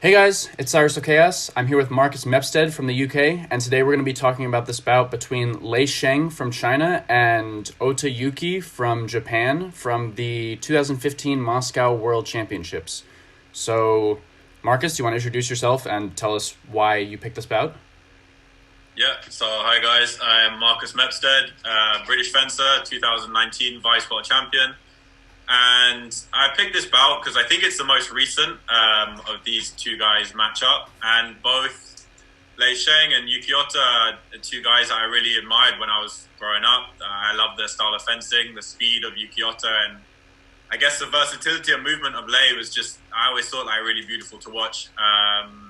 Hey guys, it's Cyrus Chaos. I'm here with Marcus Mepstead from the UK, and today we're going to be talking about this bout between Lei Sheng from China and Yuki from Japan from the 2015 Moscow World Championships. So, Marcus, do you want to introduce yourself and tell us why you picked this bout? Yeah, so hi guys, I'm Marcus Mepstead, British fencer, 2019 Vice World Champion. And I picked this bout because I think it's the most recent of these two guys match up. And both Lei Sheng and Yuki are two guys that I really admired when I was growing up. I love their style of fencing, the speed of Yuki, and I guess the versatility of movement of Lei was just, I always thought like really beautiful to watch.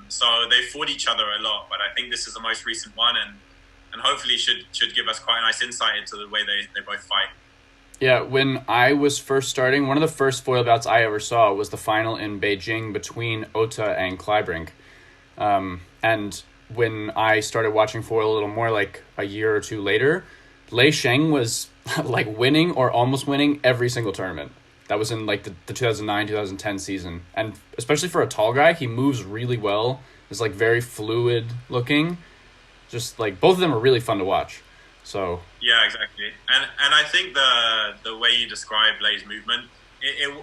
So they fought each other a lot, but I think this is the most recent one and hopefully should give us quite a nice insight into the way they both fight. Yeah, when I was first starting, one of the first foil bouts I ever saw was the final in Beijing between Ota and Kleibrink. And when I started watching foil a little more, like a year or two later, Lei Sheng was like winning or almost winning every single tournament. That was in like the 2009 2010 season. And especially for a tall guy, he moves really well. Is like very fluid looking. Just like both of them are really fun to watch. So, Yeah, exactly. And I think the way you describe Lei's movement,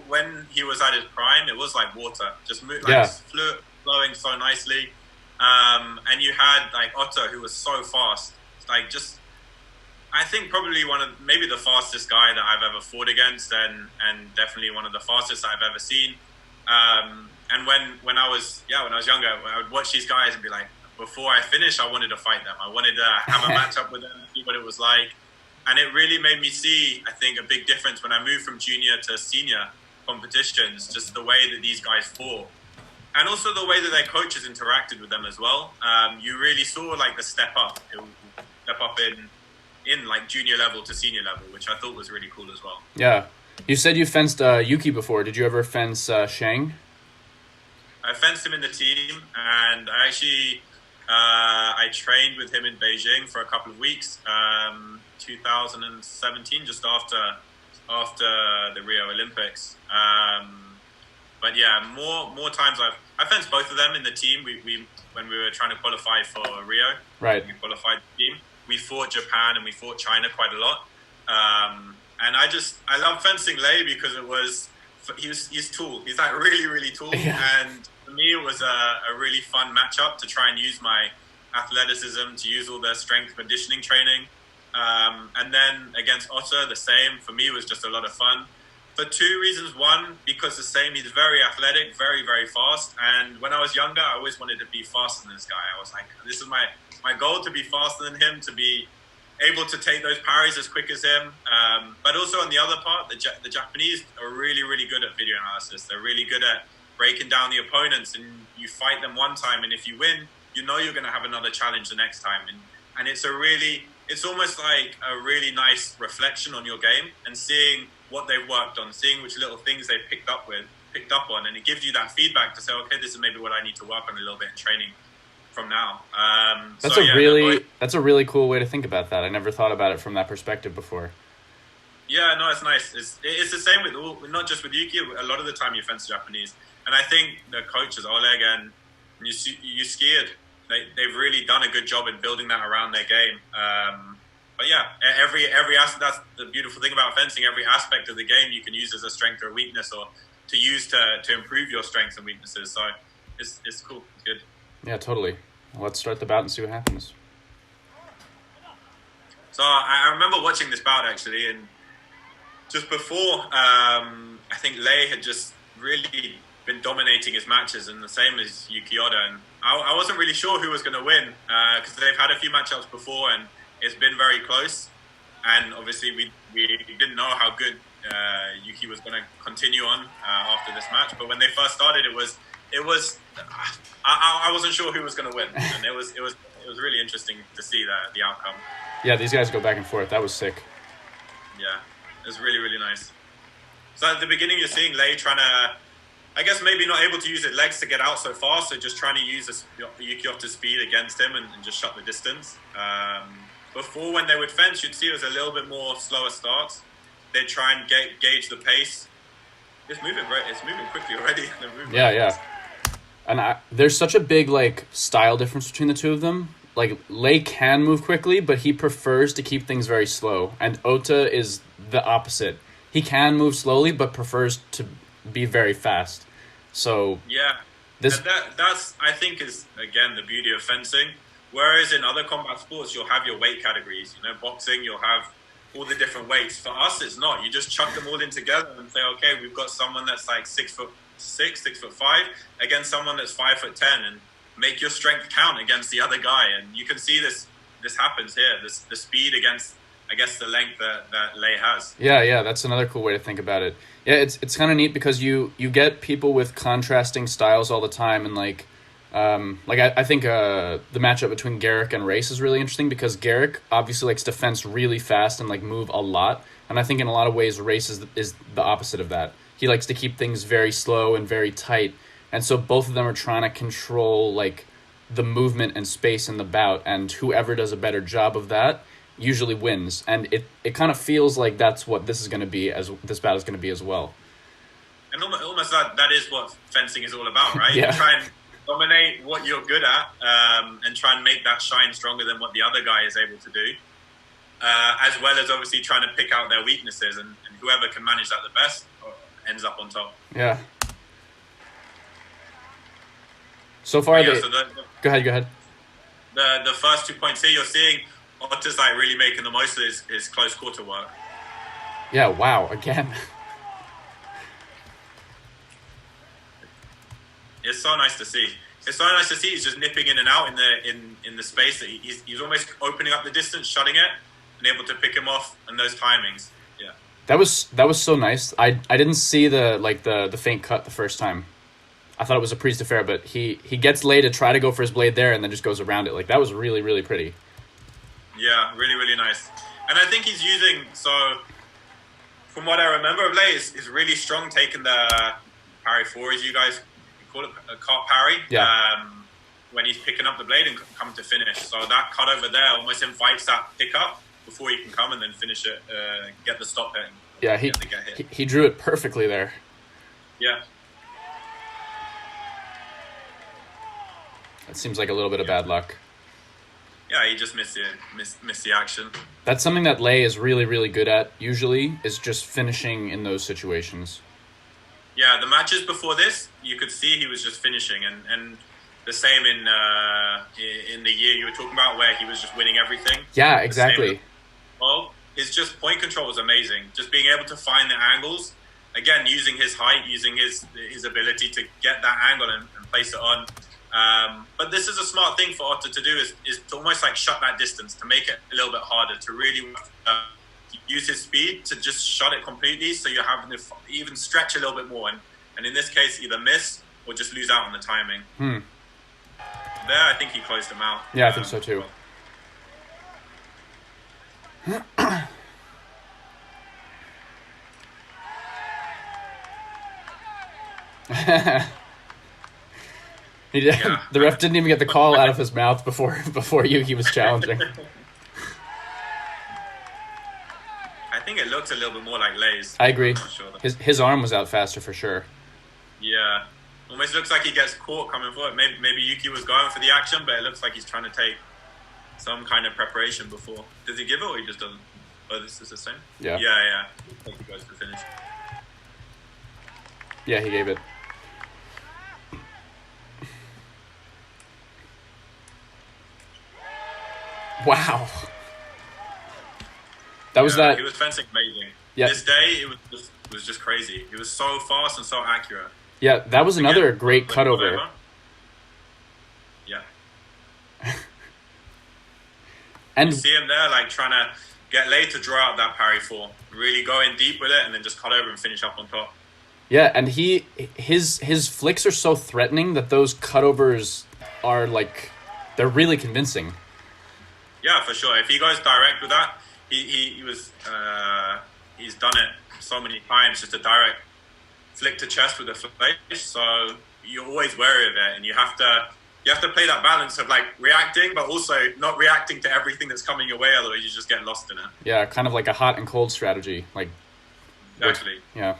when he was at his prime, it was like water, just like yeah. flowing so nicely. And you had like Otto, who was so fast, like just I think probably one of maybe the fastest guy that I've ever fought against, and definitely one of the fastest I've ever seen. And when I was younger, I would watch these guys and be like, before I finished, I wanted to fight them. I wanted to have a match up with them, see what it was like, and it really made me see, I think, a big difference when I moved from junior to senior competitions. Just the way that these guys fought, and also the way that their coaches interacted with them as well. You really saw like the step up in like junior level to senior level, which I thought was really cool as well. Yeah. You said you fenced Yuki before. Did you ever fence Shang? I fenced him in the team, and I trained with him in Beijing for a couple of weeks, 2017, just after the Rio Olympics. But yeah, more times I fenced both of them in the team. We when we were trying to qualify for Rio, Right. we qualified the team. We fought Japan and we fought China quite a lot. And I love fencing Lei because he's tall. He's like really really tall, Yeah. and for me it was a really fun matchup to try and use my athleticism, to use all their strength conditioning training. And then against Otter, the same. For me, it was just a lot of fun. For two reasons. One, because he's very athletic, very, very fast. And when I was younger, I always wanted to be faster than this guy. I was like, this is my goal, to be faster than him, to be able to take those parries as quick as him. But also on the other part, the Japanese are really, really good at video analysis. They're really good at breaking down the opponents, and you fight them one time, and if you win, you know you're going to have another challenge the next time. And it's almost like a really nice reflection on your game, and seeing what they've worked on, seeing which little things they've picked up on, and it gives you that feedback to say, okay, this is maybe what I need to work on a little bit in training from now. That's So a yeah, really that's a really cool way to think about that. I never thought about it from that perspective before. yeah, no, it's nice. It's the same with not just with Yuki. A lot of the time you fence Japanese, and I think the coaches Oleg and Yuski, they've really done a good job in building that around their game. But yeah, every aspect. That's the beautiful thing about fencing. Every aspect of the game you can use as a strength or a weakness, or to use to improve your strengths and weaknesses. So it's cool. It's good. Yeah, totally. Let's start the bout and see what happens. So I remember watching this bout actually, and just before, I think Lei had just really been dominating his matches, and the same as Yuki. And I wasn't really sure who was going to win, because they've had a few matchups before, and it's been very close. And obviously, we didn't know how good Yuki was going to continue on after this match. But when they first started, I wasn't sure who was going to win, and it was really interesting to see the outcome. Yeah, these guys go back and forth. That was sick. Yeah, it was really really nice. So at the beginning, you're seeing Lei trying to, I guess maybe not able to use his legs to get out so fast, so just trying to use Yuki off to speed against him, and just shut the distance. Before, when they would fence, you'd see it was a little bit more slower starts. They'd try and gauge the pace. It's moving quickly already. They're moving Yeah, very yeah. fast. And there's such a big like style difference between the two of them. Like Lei can move quickly, but he prefers to keep things very slow. And Ota is the opposite. He can move slowly, but prefers to be very fast. So Yeah, this, and that's I think is again the beauty of fencing. Whereas in other combat sports, you'll have your weight categories. You know, boxing, you'll have all the different weights. For us, it's not. You just chuck them all in together and say, okay, we've got someone that's like 6'6", 6'5", against someone that's 5'10", and make your strength count against the other guy. And you can see this happens here. The speed against, I guess, the length that Lei has. yeah, that's another cool way to think about it. Yeah, it's kind of neat because you get people with contrasting styles all the time, and like I think the matchup between Garrick and Race is really interesting because Garrick obviously likes to fence really fast and like move a lot, and I think in a lot of ways Race is the opposite of that. He likes to keep things very slow and very tight, and so both of them are trying to control like the movement and space in the bout, and whoever does a better job of that usually wins. And it kind of feels like that's what this is going to be, as this bout is going to be as well. And almost that is what fencing is all about, right? Yeah. You try and dominate what you're good at, and try and make that shine stronger than what the other guy is able to do, as well as obviously trying to pick out their weaknesses, and whoever can manage that the best ends up on top. Yeah. So far, go ahead. The first 2 points here, you're seeing Otta's like really making the most of his close quarter work. Yeah, wow, again. It's so nice to see. It's so nice to see he's just nipping in and out in the space that he's almost opening up the distance, shutting it, and able to pick him off and those timings. Yeah. That was so nice. I didn't see the faint cut the first time. I thought it was a prise de fer, but he gets Lei to try to go for his blade there and then just goes around it. Like that was really, really pretty. Yeah, really, really nice. And I think he's using, so from what I remember of Lei, is really strong taking the parry 4, as you guys call it, a cart parry. Yeah. When he's picking up the blade and come to finish. So that cut over there almost invites that pick up before he can come and then finish it, get the stop hit. Yeah, he drew it perfectly there. Yeah. That seems like a little bit of bad luck. Yeah, he just missed the action. That's something that Lei is really, really good at, usually, is just finishing in those situations. Yeah, the matches before this, you could see he was just finishing, and the same in the year you were talking about where he was just winning everything. Yeah, exactly. Well, his just point control was amazing. Just being able to find the angles, again, using his height, using his ability to get that angle and place it on. But this is a smart thing for Otta to do, is to almost like shut that distance, to make it a little bit harder, to really use his speed to just shut it completely, so you're having to even stretch a little bit more, and in this case either miss or just lose out on the timing. There I think he closed him out. Yeah, I think so too. He did, yeah. The ref didn't even get the call out of his mouth before Yuki was challenging. I think it looked a little bit more like Leis. I agree. Sure his arm was out faster for sure. Yeah. Almost looks like he gets caught coming forward. Maybe Yuki was going for the action, but it looks like he's trying to take some kind of preparation before. Does he give it or he just doesn't? Oh, this is the same? Yeah. Yeah. I think he goes to finish. Yeah, he gave it. Wow. That was that. He was fencing amazing. Yeah. This day, it was just crazy. He was so fast and so accurate. Yeah, that was another great cutover. Yeah. And you see him there, like trying to get Lei to draw out that parry 4, really go in deep with it, and then just cut over and finish up on top. Yeah, and his flicks are so threatening that those cutovers are like, they're really convincing. Yeah, for sure. If he goes direct with that, he was he's done it so many times, just a direct flick to chest with a flash. So you're always wary of it, and you have to play that balance of like reacting, but also not reacting to everything that's coming your way. Otherwise, you just get lost in it. Yeah, kind of like a hot and cold strategy. Like exactly. Yeah.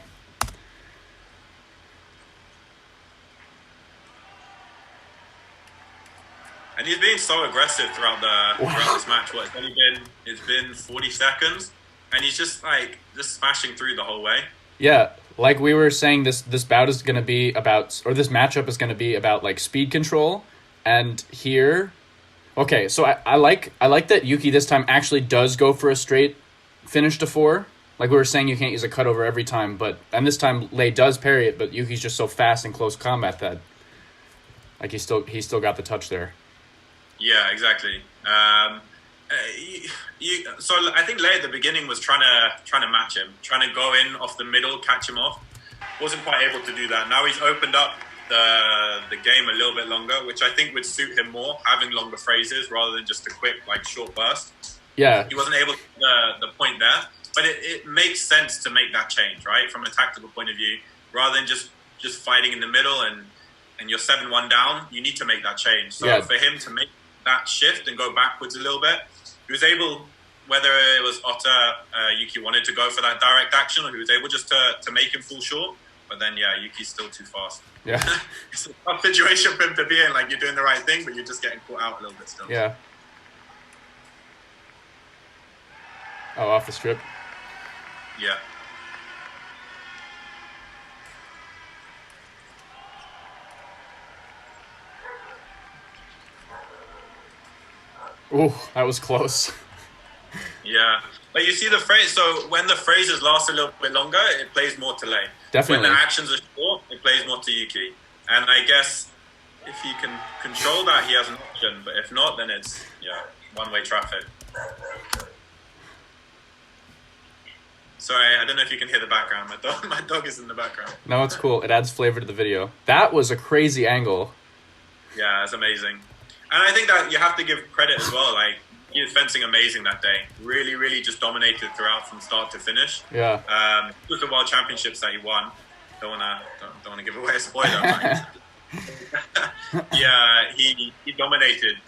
And he's being so aggressive throughout Wow. this match. It's been 40 seconds, and he's just smashing through the whole way. Yeah, like we were saying, this bout is going to be about, or this matchup is going to be about like speed control, and here, okay, so I like that Yuki this time actually does go for a straight finish to four. Like we were saying, you can't use a cutover every time, and this time Lei does parry it, but Yuki's just so fast in close combat that like he still got the touch there. Yeah, exactly. So I think Lei at the beginning was trying to match him, trying to go in off the middle, catch him off. Wasn't quite able to do that. Now he's opened up the game a little bit longer, which I think would suit him more, having longer phrases rather than just a quick short burst. Yeah, He wasn't able to get the point there, but it makes sense to make that change, right, from a tactical point of view, rather than just fighting in the middle and you're 7-1 down. You need to make that change. So Yeah. for him to make that shift and go backwards a little bit, he was able, whether it was Otter, Yuki wanted to go for that direct action, or he was able just to make him fall short. But then, yeah, Yuki's still too fast. yeah, It's a tough situation for him to be in. Like, you're doing the right thing, but you're just getting caught out a little bit still. yeah. Oh, off the strip. Yeah. Ooh, that was close. Yeah. But you see the phrase, so when the phrases last a little bit longer, it plays more to Lei. Definitely. When the actions are short, it plays more to Yuki. And I guess if he can control that, he has an option. But if not, then it's, one-way traffic. Sorry, I don't know if you can hear the background. My dog is in the background. No, it's cool. It adds flavor to the video. That was a crazy angle. Yeah, it's amazing. And I think that you have to give credit as well. Like, he was fencing amazing that day. Really, really just dominated throughout from start to finish. Yeah. It was the World Championships that he won. Don't wanna give away a spoiler. Yeah, he dominated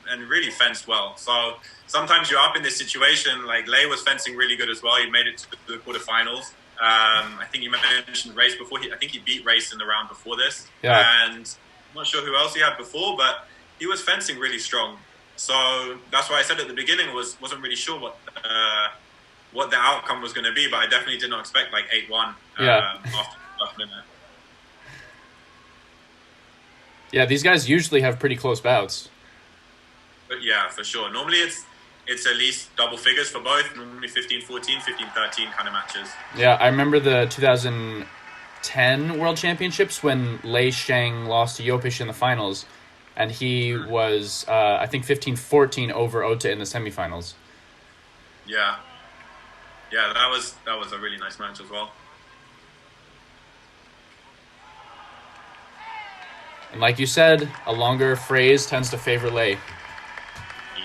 and really fenced well. So sometimes you're up in this situation. Like, Lei was fencing really good as well. He made it to the quarterfinals. I think you mentioned Race before. I think he beat Race in the round before this. Yeah. And I'm not sure who else he had before, but he was fencing really strong. So that's why I said at the beginning wasn't really sure what the outcome was going to be, but I definitely did not expect 8-1 Yeah. after the last minute. Yeah, these guys usually have pretty close bouts. But yeah, for sure. Normally it's at least double figures for both. Normally 15-14, 15-13 kind of matches. Yeah, I remember the 2010 World Championships when Lei Sheng lost to Yopish in the finals, and he was, I think, 15-14 over Ota in the semifinals. Yeah. Yeah, that was a really nice match as well. And like you said, a longer phrase tends to favor Lei.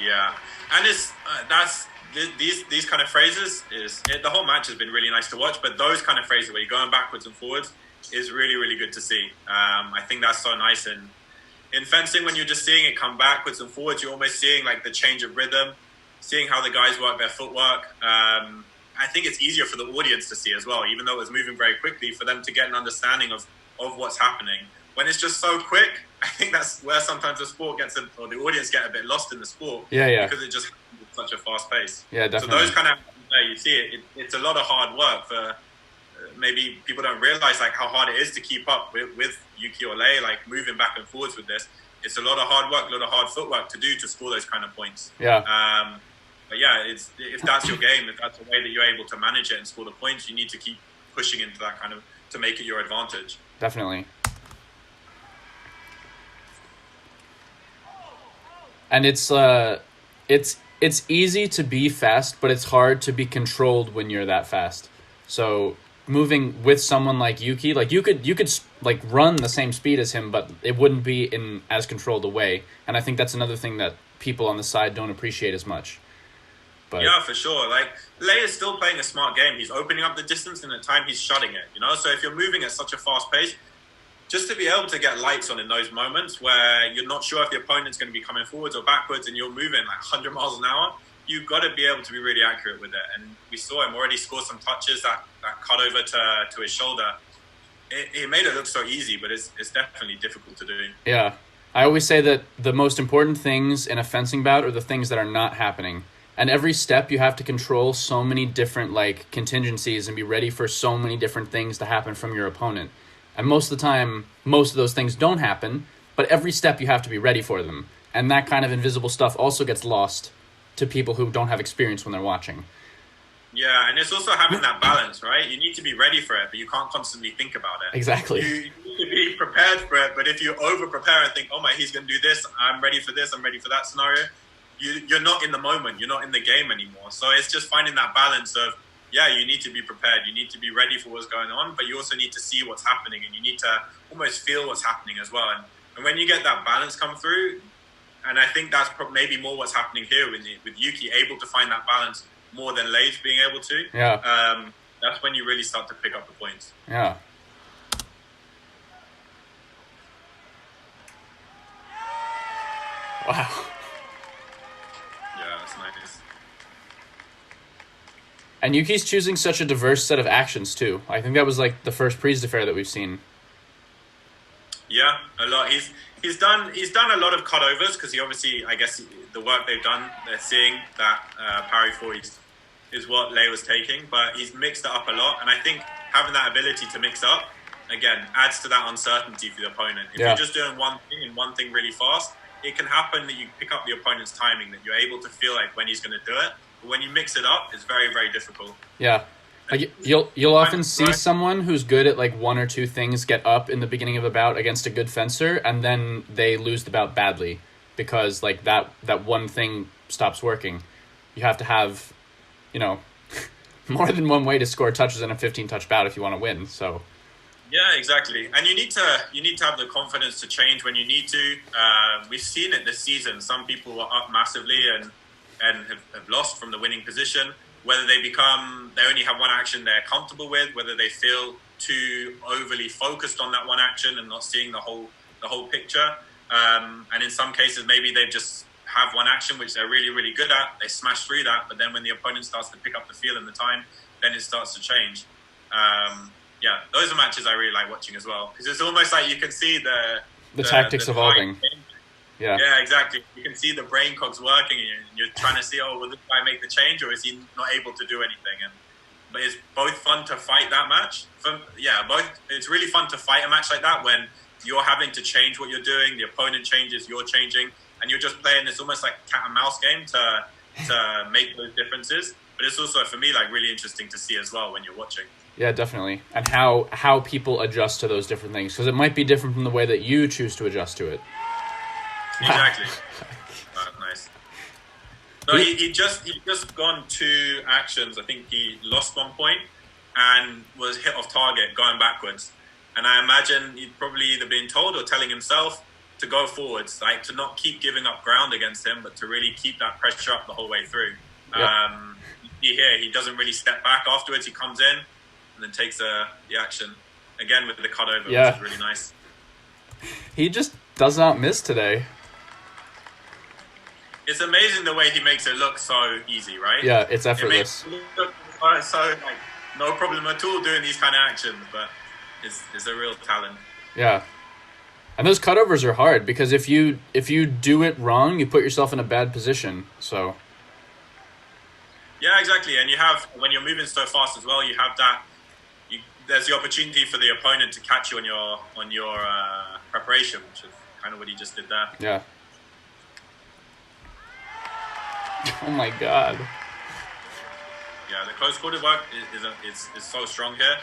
Yeah, and these kind of phrases the whole match has been really nice to watch. But those kind of phrases where you're going backwards and forwards is really, really good to see. I think that's so nice. And in fencing, when you're just seeing it come backwards and forwards, you're almost seeing the change of rhythm, seeing how the guys work their footwork. I think it's easier for the audience to see as well, even though it was moving very quickly, for them to get an understanding of what's happening. When it's just so quick, I think that's where sometimes the sport or the audience get a bit lost in the sport. Yeah. Because it just happens at such a fast pace. Yeah, definitely. So those kind of, you see it's a lot of hard work for, maybe people don't realize how hard it is to keep up with Yuki or Lei, moving back and forwards with this. It's a lot of hard work, a lot of hard footwork to do to score those kind of points. Yeah. But yeah, if that's your game, if that's the way that you're able to manage it and score the points, you need to keep pushing into that kind of, to make it your advantage. Definitely. And it's easy to be fast, but it's hard to be controlled when you're that fast. So moving with someone like Yuki, you could run the same speed as him, but it wouldn't be in as controlled a way. And I think that's another thing that people on the side don't appreciate as much. But yeah, for sure. Lei is still playing a smart game. He's opening up the distance, and at time he's shutting it. So if you're moving at such a fast pace, just to be able to get lights on in those moments where you're not sure if the opponent's going to be coming forwards or backwards, and you're moving 100 miles an hour, you've got to be able to be really accurate with it. And we saw him already score some touches that cut over to his shoulder. It made it look so easy, but it's definitely difficult to do. yeah, I always say that the most important things in a fencing bout are the things that are not happening. And every step you have to control so many different like contingencies and be ready for so many different things to happen from your opponent. And most of the time, most of those things don't happen, but every step you have to be ready for them. And that kind of invisible stuff also gets lost to people who don't have experience when they're watching. Yeah, and it's also having that balance, right? You need to be ready for it, but you can't constantly think about it. Exactly. You need to be prepared for it, but if you over-prepare and think, oh my, he's going to do this, I'm ready for this, I'm ready for that scenario, you're not in the moment, you're not in the game anymore. So it's just finding that balance of, yeah, you need to be prepared, you need to be ready for what's going on, but you also need to see what's happening, and you need to almost feel what's happening as well. And when you get that balance come through, and I think that's maybe more what's happening here with Yuki, able to find that balance more than Leis being able to. Yeah. That's when you really start to pick up the points. Yeah. Wow. Yeah, that's nice. And Yuki's choosing such a diverse set of actions too. I think that was like the first prise de fer that we've seen. Yeah, a lot. He's done a lot of cutovers because he obviously, I guess, the work they've done, they're seeing that parry four is what Lei was taking, but he's mixed it up a lot. And I think having that ability to mix up, again, adds to that uncertainty for the opponent. If you're just doing one thing and one thing really fast, it can happen that you pick up the opponent's timing, that you're able to feel like when he's going to do it. But when you mix it up, it's very, very difficult. Yeah. Like you'll often see someone who's good at like one or two things get up in the beginning of a bout against a good fencer, and then they lose the bout badly because like that one thing stops working. You have to have, more than one way to score touches in a 15-touch bout if you want to win. So. Yeah, exactly. And you need to have the confidence to change when you need to. We've seen it this season. Some people were up massively and have lost from the winning position. Whether they only have one action they're comfortable with, whether they feel too overly focused on that one action and not seeing the whole picture. And in some cases, maybe they just have one action which they're really, really good at. They smash through that, but then when the opponent starts to pick up the feel and the time, then it starts to change. Yeah, those are matches I really like watching as well, because it's almost like you can see the tactics evolving. Yeah, exactly. You can see the brain cogs working, and you're trying to see, will this guy make the change, or is he not able to do anything? But it's both fun to fight that match. It's really fun to fight a match like that when you're having to change what you're doing, the opponent changes, you're changing, and you're just playing this almost like cat and mouse game to make those differences. But it's also, for me, like really interesting to see as well when you're watching. Yeah, definitely. And how people adjust to those different things, because it might be different from the way that you choose to adjust to it. Exactly. Nice. So he just gone 2 actions. I think he lost 1 point and was hit off target going backwards. And I imagine he'd probably either been told or telling himself to go forwards, like to not keep giving up ground against him, but to really keep that pressure up the whole way through. Yep. He doesn't really step back afterwards. He comes in and then takes the action again with the cutover, which is really nice. He just does not miss today. It's amazing the way he makes it look so easy, right? Yeah, it's effortless. It makes it look so like no problem at all doing these kind of actions, but it's a real talent. Yeah. And those cutovers are hard because if you do it wrong, you put yourself in a bad position. So. Yeah, exactly. And you have, when you're moving so fast as well, you have that. There's the opportunity for the opponent to catch you on your preparation, which is kind of what he just did there. Yeah. Oh my God. Yeah, the close quarter work is so strong here.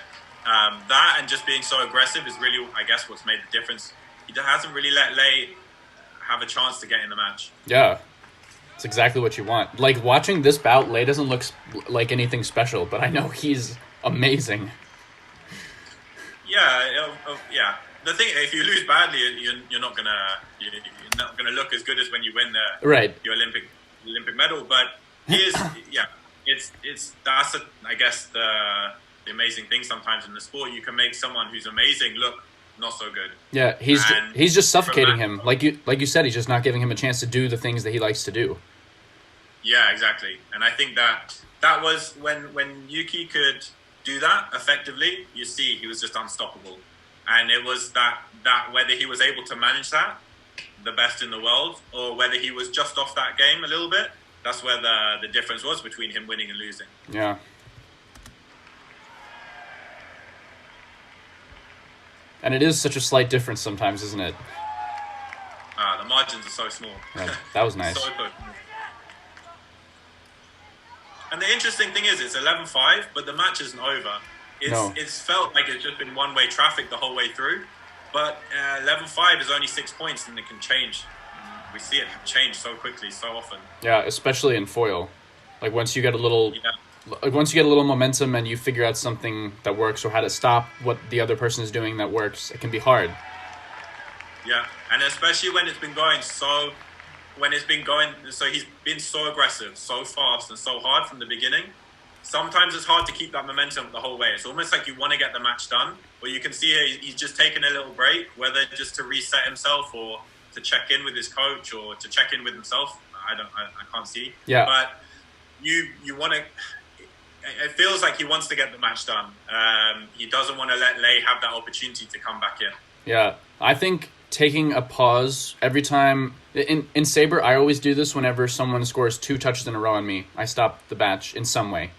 That and just being so aggressive is really, I guess, what's made the difference. He hasn't really let Lei have a chance to get in the match. Yeah. It's exactly what you want. Like, watching this bout, Lei doesn't look like anything special, but I know he's amazing. Yeah. The thing, if you lose badly, you're not gonna look as good as when you win your Olympic medal. But he is, that's I guess the amazing thing sometimes in the sport. You can make someone who's amazing look not so good. Yeah, he's just suffocating him. Like you said, he's just not giving him a chance to do the things that he likes to do. Yeah, exactly. And I think that was when Yuki could do that effectively, you see he was just unstoppable. And it was that whether he was able to manage that the best in the world or whether he was just off that game a little bit. That's where the difference was between him winning and losing. Yeah. And it is such a slight difference sometimes, isn't it? The margins are so small. Yeah, that was nice. So good. And the interesting thing is, it's 11-5, but the match isn't over. It's felt like it's just been one-way traffic the whole way through. But 11-5 is only 6 points, and it can change. We see it change so quickly, so often. Yeah, especially in foil. Like once you get a little, once you get a little momentum and you figure out something that works or how to stop what the other person is doing that works, it can be hard. Yeah, and especially when it's been going so. So he's been so aggressive, so fast, and so hard from the beginning. Sometimes it's hard to keep that momentum the whole way. It's almost like you want to get the match done, but you can see he's just taking a little break, whether just to reset himself or to check in with his coach or to check in with himself. I can't see. Yeah. But you want to. It feels like he wants to get the match done. He doesn't want to let Lei have that opportunity to come back in. Yeah, I think taking a pause every time in Saber, I always do this whenever someone scores 2 touches in a row on me. I stop the match in some way.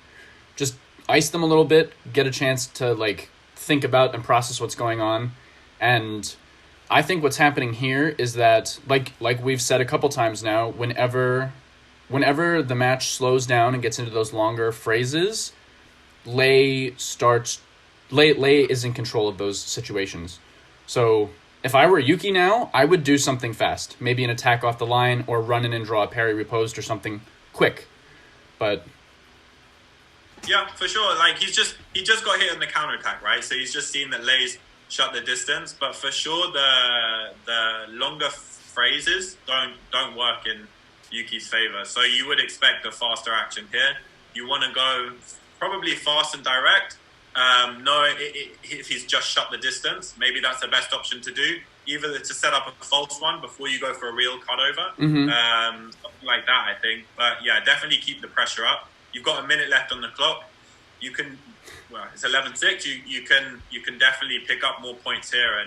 Just ice them a little bit, get a chance to like think about and process what's going on. And I think what's happening here is that like we've said a couple times now, whenever the match slows down and gets into those longer phrases, Lei is in control of those situations. So if I were Yuki now, I would do something fast. Maybe an attack off the line or run in and draw a parry riposte or something quick. But yeah, for sure. Like he just got hit in the counterattack, right? So he's just seen that Leis shut the distance. But for sure the longer phrases don't work in Yuki's favor. So you would expect a faster action here. You want to go probably fast and direct. If he's just shut the distance, maybe that's the best option to do. Either to set up a false one before you go for a real cut over, something like that, I think. But yeah, definitely keep the pressure up. You've got a minute left on the clock. You can, it's 11-6. You can definitely pick up more points here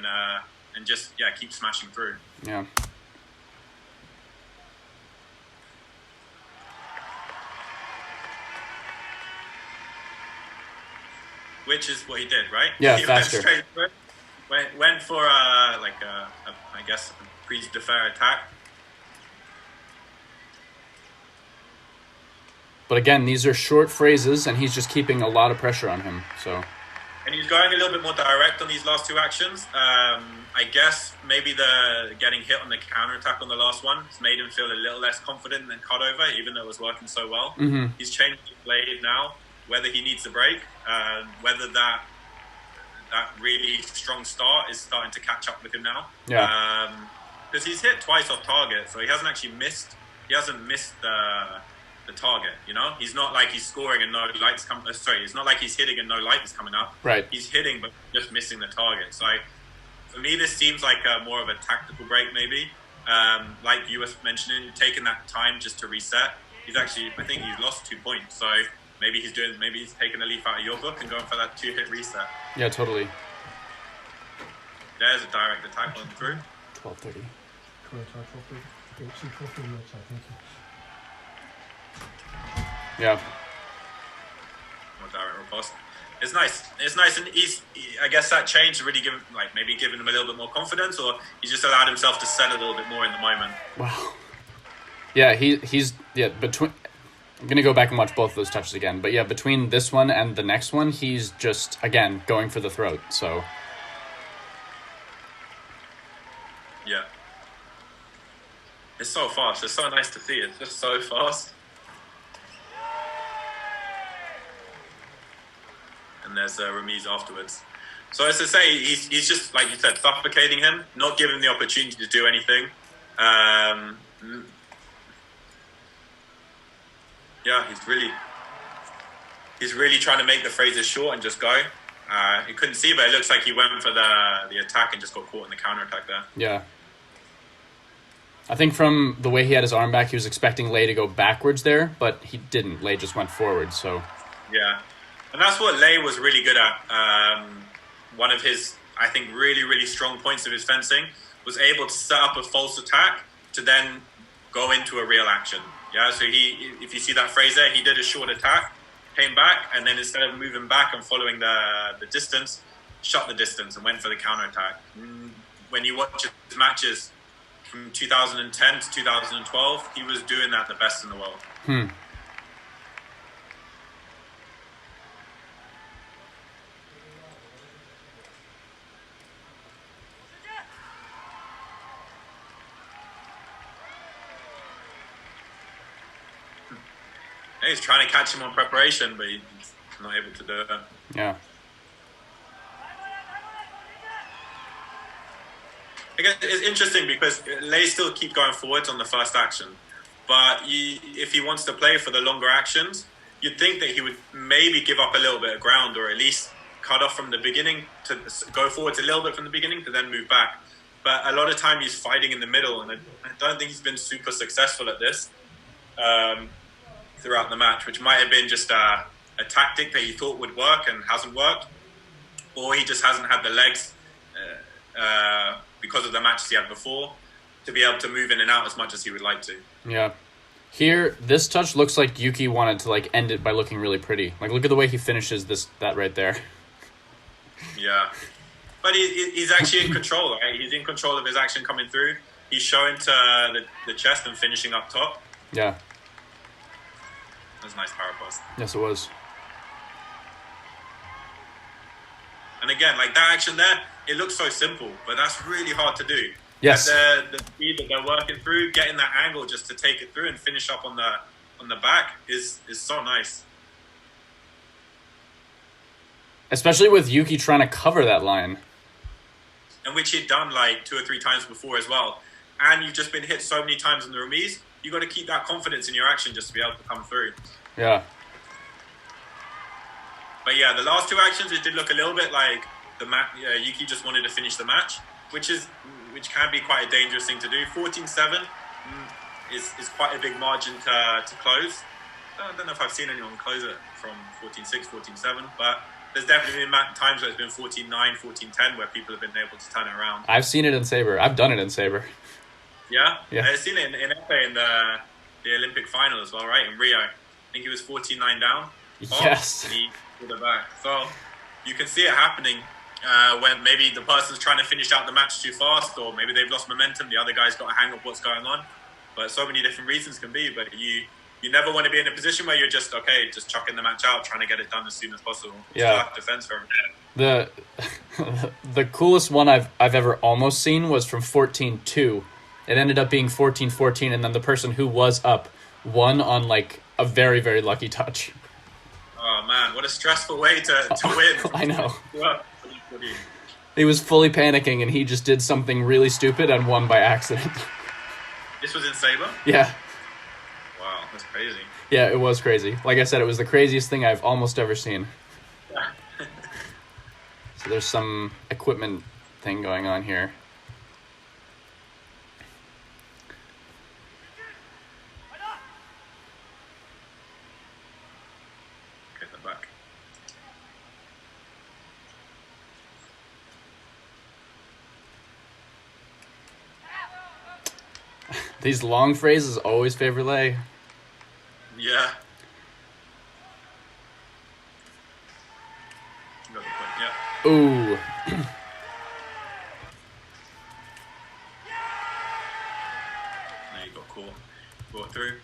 and just keep smashing through. Yeah. Which is what he did, right? Yeah, he faster. Went straight through it. Went for I guess a prise de fer attack. But again, these are short phrases, and he's just keeping a lot of pressure on him. So. And he's going a little bit more direct on these last 2 actions. I guess maybe the getting hit on the counterattack on the last one has made him feel a little less confident than cut over, even though it was working so well. Mm-hmm. He's changed his blade now. Whether he needs a break, whether that really strong start is starting to catch up with him now. Yeah. Because he's hit twice off target, so he hasn't actually missed. He hasn't missed the target. You know, he's not like he's scoring and no lights come. It's not like he's hitting and no light is coming up. Right. He's hitting but just missing the target. So for me, this seems like more of a tactical break, maybe. Like you were mentioning, taking that time just to reset. I think he's lost 2 points. So. Maybe he's taking a leaf out of your book and going for that 2-hit reset. Yeah, totally. There's a direct attack on through. 12:30. Yeah. More direct riposte. It's nice, and I guess that change really given him a little bit more confidence, or he just allowed himself to set a little bit more in the moment. Wow. Yeah, he's between. I'm going to go back and watch both of those touches again. But yeah, between this one and the next one, he's just, again, going for the throat. So. Yeah. It's so fast. It's so nice to see. It's just so fast. And there's a remise afterwards. So as I say, he's just, like you said, suffocating him, not giving him the opportunity to do anything. Yeah, he's really trying to make the phrases short and just go. You couldn't see, but it looks like he went for the attack and just got caught in the counterattack there. Yeah. I think from the way he had his arm back, he was expecting Lei to go backwards there, but he didn't. Lei just went forward, so. Yeah. And that's what Lei was really good at. One of his, I think, really, really strong points of his fencing was able to set up a false attack to then go into a real action. Yeah, so if you see that phrase there, he did a short attack, came back, and then instead of moving back and following the distance, shot the distance and went for the counter attack. When you watch his matches from 2010 to 2012, he was doing that the best in the world. He's trying to catch him on preparation, but he's not able to do it. Yeah. I guess it's interesting because Leis still keep going forwards on the first action, but if he wants to play for the longer actions, you'd think that he would maybe give up a little bit of ground, or at least cut off from the beginning to go forwards a little bit from the beginning to then move back. But a lot of time he's fighting in the middle, and I don't think he's been super successful at this throughout the match, which might have been just a tactic that he thought would work and hasn't worked, or he just hasn't had the legs because of the matches he had before to be able to move in and out as much as he would like to. Yeah. Here, this touch looks like Yuki wanted to like end it by looking really pretty. Like, look at the way he finishes that right there. Yeah. But he's actually in control, right? He's in control of his action coming through. He's showing to the chest and finishing up top. Yeah. That was a nice power pass. Yes, it was. And again, like that action there, it looks so simple, but that's really hard to do. Yes. And the speed that they're working through, getting that angle just to take it through and finish up on the back is so nice. Especially with Yuki trying to cover that line. And which he'd done like 2 or 3 times before as well. And you've just been hit so many times in the remise, you got to keep that confidence in your action just to be able to come through. Yeah. But yeah, the last 2 actions, it did look a little bit like Yuki just wanted to finish the match, which can be quite a dangerous thing to do. 14-7 is quite a big margin to close. I don't know if I've seen anyone close it from 14-6, 14-7, but there's definitely been times where it's been 14-9, 14-10 where people have been able to turn it around. I've seen it in Sabre. I've done it in Sabre. Yeah? Yeah. I've seen it in Efe in the Olympic final as well, right? In Rio. I think he was 14-9 down. Yes. And he pulled it back. So you can see it happening when maybe the person's trying to finish out the match too fast, or maybe they've lost momentum, the other guy's got a hang of what's going on. But so many different reasons can be. But you never want to be in a position where you're just chucking the match out, trying to get it done as soon as possible. Yeah. Defense for the coolest one I've ever almost seen was from 14-2. It ended up being 14-14, and then the person who was up won on like a very, very lucky touch. Oh man, what a stressful way to win. I know. Yeah. He was fully panicking, and he just did something really stupid and won by accident. This was in Sabre? Yeah. Wow, that's crazy. Yeah, it was crazy. Like I said, it was the craziest thing I've almost ever seen. Yeah. So there's some equipment thing going on here. Get the back. These long phrases always favor Lei. Yeah. Got the point, yeah. Ooh. There you go, cool. Go through.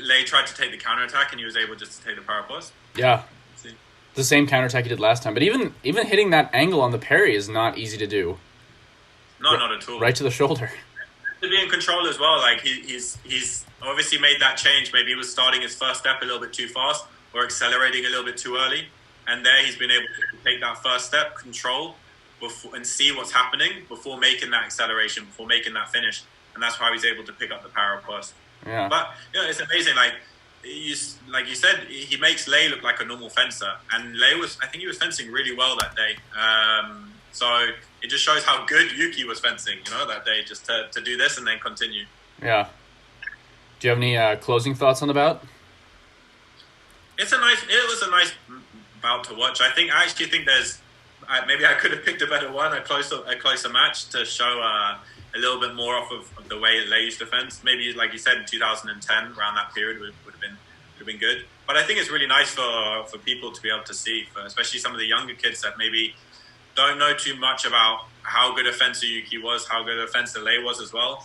Lei tried to take the counterattack and he was able just to take the power pass. Yeah. See? The same counterattack he did last time. But even hitting that angle on the parry is not easy to do. No, not at all. Right to the shoulder. To be in control as well. Like he's obviously made that change. Maybe he was starting his first step a little bit too fast or accelerating a little bit too early. And there he's been able to take that first step, control, and see what's happening before making that acceleration, before making that finish. And that's how he's able to pick up the power pass. Yeah. But it's amazing. Like you said, he makes Lei look like a normal fencer, and Lei I think he was fencing really well that day. So it just shows how good Yuki was fencing, that day, just to do this and then continue. Yeah. Do you have any closing thoughts on the bout? It was a nice bout to watch. I actually think there's maybe I could have picked a better one, a closer match to show a little bit more off of the way Leis used to fence. Maybe, like you said, in 2010, around that period would have been good. But I think it's really nice for people to be able to see, especially some of the younger kids that maybe don't know too much about how good a fencer Yuki was, how good a fencer Leis was as well,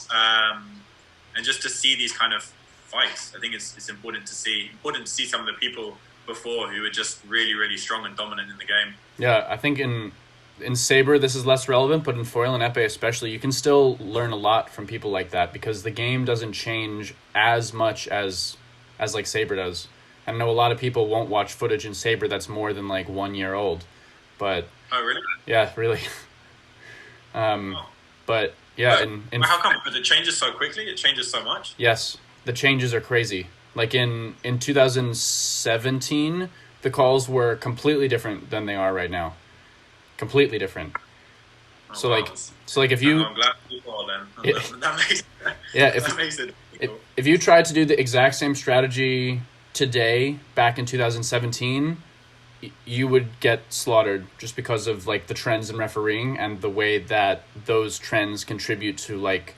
and just to see these kind of fights. I think it's important to see some of the people before who were just really, really strong and dominant in the game. Yeah, I think in Saber this is less relevant, but in foil and epee especially, you can still learn a lot from people like that because the game doesn't change as much as like Saber does. I know a lot of people won't watch footage in Saber that's more than like 1 year old, but oh really? Yeah, really. But yeah, but how come? Because it changes so quickly. It changes so much. Yes, the changes are crazy. Like in 2017, the calls were completely different than they are right now. Completely different. Oh, So wow. like if you I'm glad people are then. That makes that makes it difficult. if you tried to do the exact same strategy today back in 2017, you would get slaughtered just because of like the trends in refereeing and the way that those trends contribute to like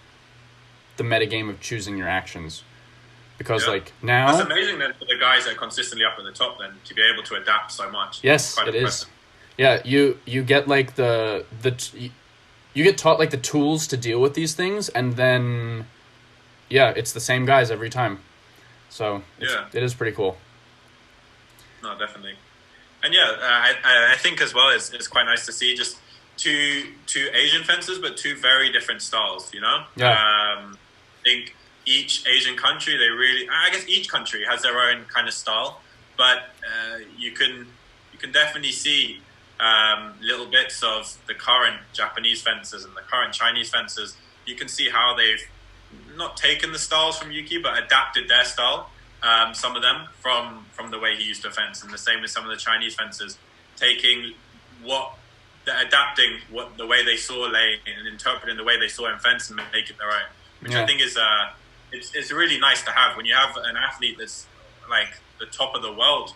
the metagame of choosing your actions. Because like now, that's amazing that for the guys that are consistently up at the top, then to be able to adapt so much. Yes, it is. Yeah, you get like you get taught like the tools to deal with these things, and then it's the same guys every time. So it is pretty cool. No, definitely. And I think as well it's quite nice to see just two Asian fencers, but two very different styles. You know, I think each Asian country, I guess each country has their own kind of style, but you can definitely see little bits of the current Japanese fencers and the current Chinese fencers. You can see how they've not taken the styles from Yuki, but adapted their style. Some of them from the way he used to fence, and the same with some of the Chinese fencers, taking adapting the way they saw Lei and interpreting the way they saw him fence and make it their own, which I think is it's really nice to have when you have an athlete that's like the top of the world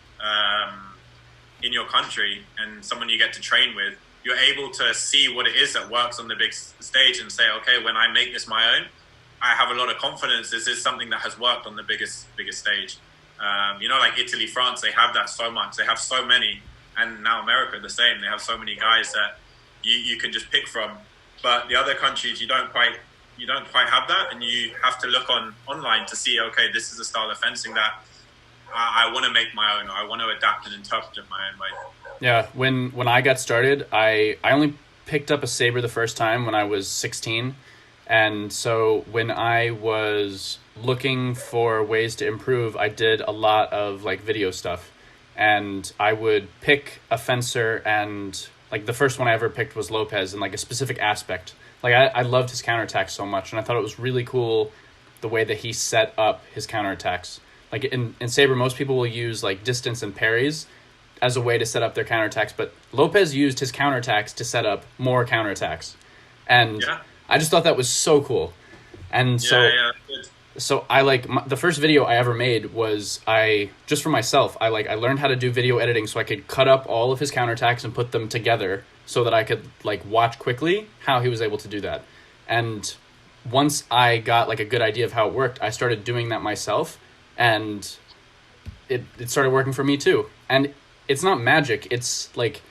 in your country and someone you get to train with. You're able to see what it is that works on the big stage and say, okay, when I make this my own, I have a lot of confidence this is something that has worked on the biggest stage. Like Italy, France, they have that so much. They have so many, and now America the same. They have so many guys that you can just pick from. But the other countries, you don't quite have that, and you have to look online to see, okay, this is a style of fencing that I want to make my own, or I want to adapt and interpret it my own way. Yeah, when I got started, I only picked up a saber the first time when I was 16. And so when I was looking for ways to improve, I did a lot of like video stuff. And I would pick a fencer, and like the first one I ever picked was Lopez, in like a specific aspect. Like I loved his counterattacks so much, and I thought it was really cool the way that he set up his counterattacks. Like in Saber, most people will use like distance and parries as a way to set up their counterattacks, but Lopez used his counterattacks to set up more counterattacks. And I just thought that was so cool. And so I the first video I ever made was just for myself. I learned how to do video editing so I could cut up all of his counterattacks and put them together so that I could like watch quickly how he was able to do that. And once I got like a good idea of how it worked, I started doing that myself, and it started working for me too. And it's not magic. It's like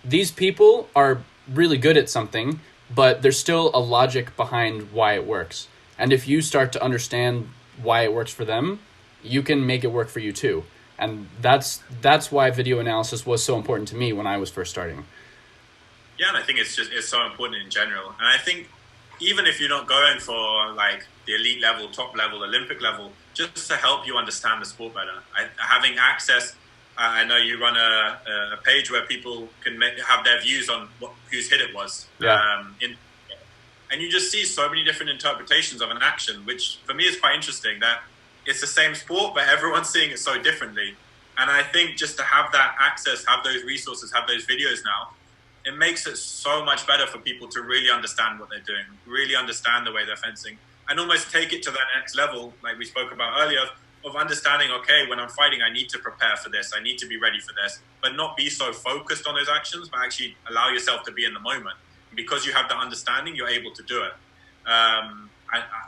these people are really good at something, but there's still a logic behind why it works. And if you start to understand why it works for them, you can make it work for you too. And that's why video analysis was so important to me when I was first starting. Yeah, and I think it's so important in general. And I think even if you're not going for like the elite level, top level, Olympic level, just to help you understand the sport better, having access. I know you run a page where people can have their views on whose hit it was. And you just see so many different interpretations of an action, which for me is quite interesting, that it's the same sport, but everyone's seeing it so differently. And I think just to have that access, have those resources, have those videos now, it makes it so much better for people to really understand what they're doing, really understand the way they're fencing, and almost take it to that next level, like we spoke about earlier, of understanding, okay, when I'm fighting, I need to prepare for this. I need to be ready for this, but not be so focused on those actions, but actually allow yourself to be in the moment. Because you have the understanding, you're able to do it.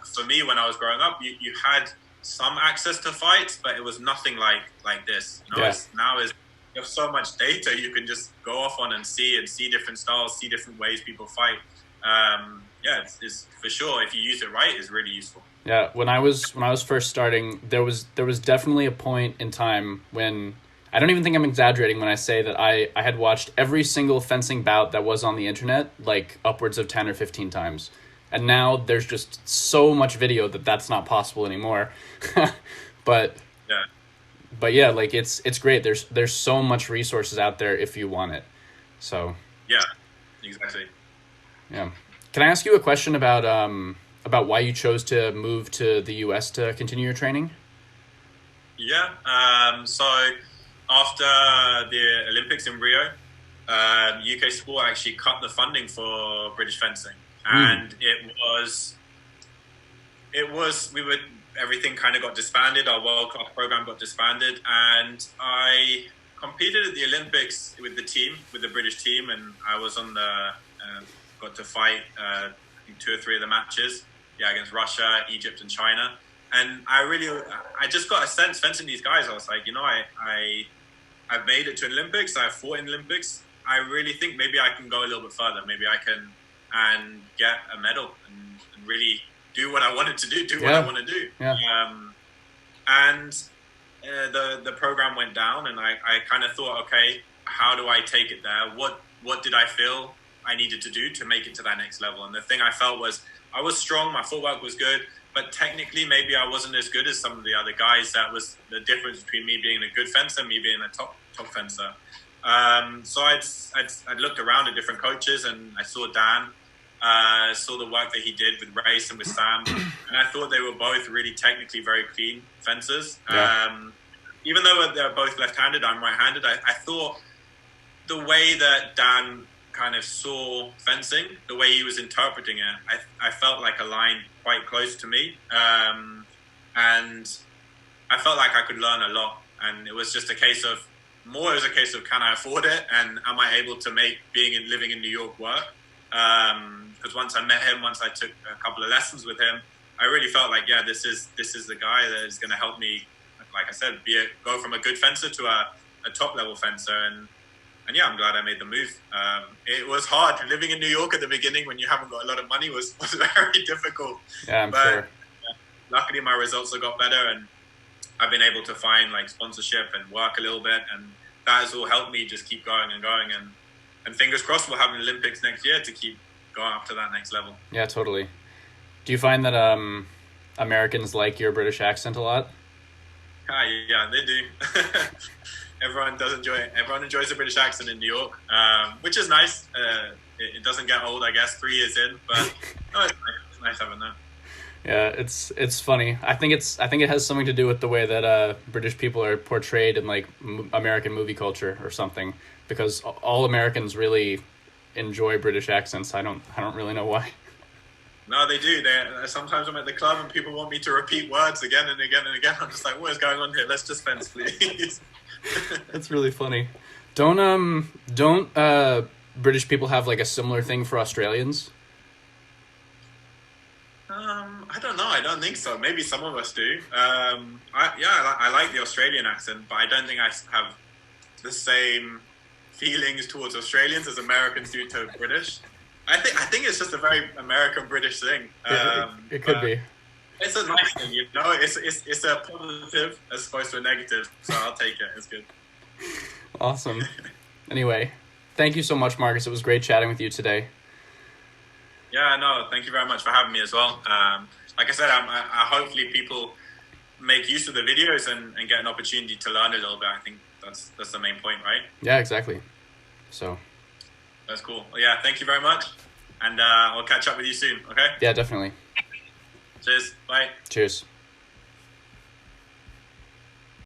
For me, when I was growing up, you had some access to fights, but it was nothing like this. You know, you have so much data you can just go off on and see different styles, see different ways people fight. It's for sure, if you use it right, it's really useful. Yeah, when I was first starting, there was definitely a point in time when, I don't even think I'm exaggerating when I say that I had watched every single fencing bout that was on the internet like upwards of 10 or 15 times. And now there's just so much video that that's not possible anymore. But yeah, like it's great. There's so much resources out there if you want it. So yeah, exactly. Yeah. Can I ask you a question about why you chose to move to the US to continue your training? Yeah. So after the Olympics in Rio, UK Sport actually cut the funding for British fencing, and everything kind of got disbanded. Our world class program got disbanded, and I competed at the Olympics with the British team, and I was on got to fight I think 2 or 3 of the matches, against Russia, Egypt, and China. And I just got a sense fencing these guys. I was like, I've made it to Olympics. I've fought in Olympics. I really think maybe I can go a little bit further. Maybe I can and get a medal and really do what I wanted to do. What I want to do. Yeah. The program went down, and I kind of thought, okay, how do I take it there? What did I feel I needed to do to make it to that next level? And the thing I felt was I was strong, my footwork was good, but technically maybe I wasn't as good as some of the other guys. That was the difference between me being a good fencer and me being a top fencer. So I'd looked around at different coaches, and I saw Dan, saw the work that he did with Leis and with Sam, and I thought they were both really technically very clean fencers. Yeah. Even though they're both left-handed, I'm right-handed, I thought the way that Dan kind of saw fencing, the way he was interpreting it, I felt like aligned quite close to me, and I felt like I could learn a lot. And it was just a case of can I afford it, and am I able to make living in New York work? Because once I met him, once I took a couple of lessons with him, I really felt like, this is the guy that is going to help me, like I said, go from a good fencer to a top level fencer. And I'm glad I made the move. It was hard. Living in New York at the beginning when you haven't got a lot of money was very difficult. Yeah, I'm sure. Luckily, my results have got better, and I've been able to find like sponsorship and work a little bit, and that has all helped me just keep going and going. And fingers crossed, we'll have an Olympics next year to keep going up to that next level. Yeah, totally. Do you find that Americans like your British accent a lot? Yeah, they do. Everyone enjoys the British accent in New York, which is nice. It doesn't get old, I guess, 3 years in, but it's nice having that. Yeah, it's funny. I think it has something to do with the way that British people are portrayed in like American movie culture or something, because all Americans really enjoy British accents. I don't really know why. No, they do. Sometimes I'm at the club and people want me to repeat words again and again and again. I'm just like, what is going on here? Let's just fence, please. That's really funny. Don't British people have like a similar thing for Australians? I don't know. I don't think so. Maybe some of us do. I like the Australian accent, but I don't think I have the same feelings towards Australians as Americans do to British. I think it's just a very American British thing. It could be. It's a nice thing, you know. It's a positive as opposed to a negative. So I'll take it. It's good. Awesome. Anyway, thank you so much, Marcus. It was great chatting with you today. Yeah, no, thank you very much for having me as well. Like I said, I hopefully people make use of the videos and get an opportunity to learn a little bit. I think that's the main point, right? Yeah, exactly. So that's cool. Well, yeah, thank you very much. And I'll catch up with you soon, okay? Yeah, definitely. Cheers. Bye. Cheers.